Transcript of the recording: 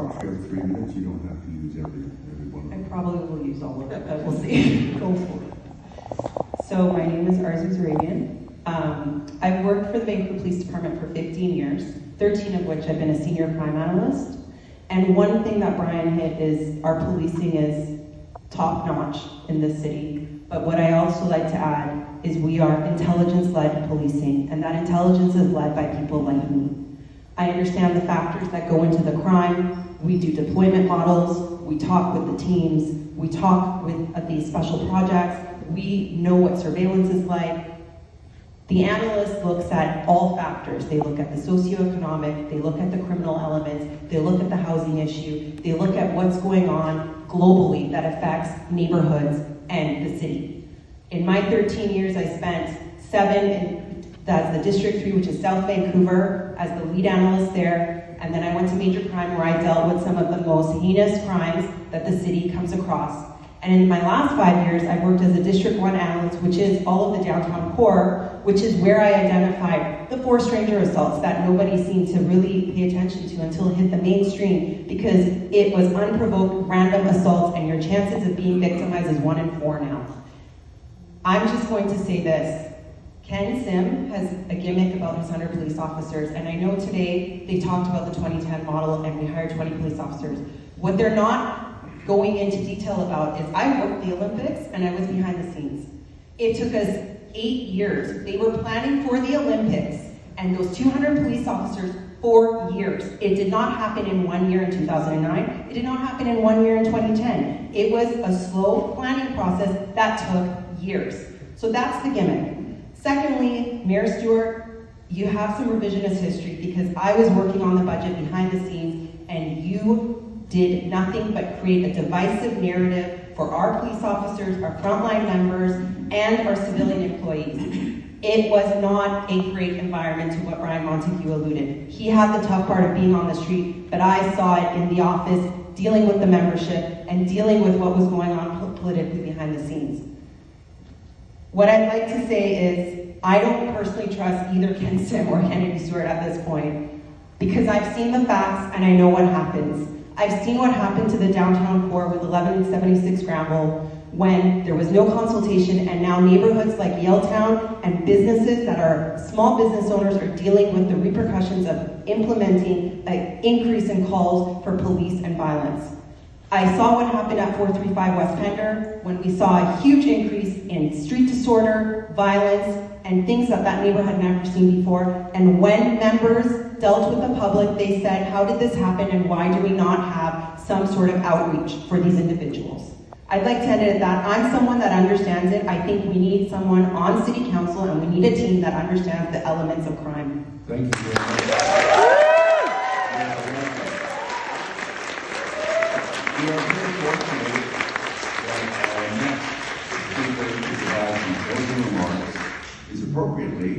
talk. You have 3 minutes. You don't have to use every one of them. I probably will use all of it, but we'll see. Go for it. So my name is Arezo Zarrabian. I've worked for the Vancouver Police Department for 15 years, 13 of which I've been a senior crime analyst. And one thing that Brian hit is our policing is top-notch in this city. But what I also like to add is we are intelligence-led policing, and that intelligence is led by people like me. I understand the factors that go into the crime. We do deployment models. We talk with the teams. We talk with these special projects. We know what surveillance is like. The analyst looks at all factors. They look at the socioeconomic, they look at the criminal elements, they look at the housing issue, they look at what's going on globally that affects neighborhoods and the city. In my 13 years, I spent 7 that's the District 3, which is South Vancouver, as the lead analyst there, and then I went to Major Crime where I dealt with some of the most heinous crimes that the city comes across. And in my last 5 years, I worked as a District 1 analyst, which is all of the downtown core, which is where I identified the 4 stranger assaults that nobody seemed to really pay attention to until it hit the mainstream, because it was unprovoked random assaults and your chances of being victimized is 1 in 4 now. I'm just going to say this. Ken Sim has a gimmick about his 100 police officers, and I know today they talked about the 2010 model and we hired 20 police officers. What they're not going into detail about is I worked the Olympics and I was behind the scenes. It took us 8 years. They were planning for the Olympics and those 200 police officers 4 years. It did not happen in 1 year in 2009. It did not happen in 1 year in 2010. It was a slow planning process that took years. So that's the gimmick. Secondly, Mayor Stewart, you have some revisionist history because I was working on the budget behind the scenes and you did nothing but create a divisive narrative for our police officers, our frontline members, and our civilian employees. It was not a great environment to what Brian Montague alluded. He had the tough part of being on the street, but I saw it in the office, dealing with the membership, and dealing with what was going on politically behind the scenes. What I'd like to say is, I don't personally trust either Ken Sim or Kennedy Stewart at this point, because I've seen the facts and I know what happens. I've seen what happened to the downtown core with 1176 Granville when there was no consultation, and now neighborhoods like Yaletown and businesses that are small business owners are dealing with the repercussions of implementing an increase in calls for police and violence. I saw what happened at 435 West Pender when we saw a huge increase in street disorder, violence, and things that that neighborhood had never seen before. And when members dealt with the public, they said, how did this happen and why do we not have some sort of outreach for these individuals? I'd like to end it at that. I'm someone that understands it. I think we need someone on City Council and we need a team that understands the elements of crime. Thank you very much. We are very fortunate that our next speaker to provide some closing remarks is appropriately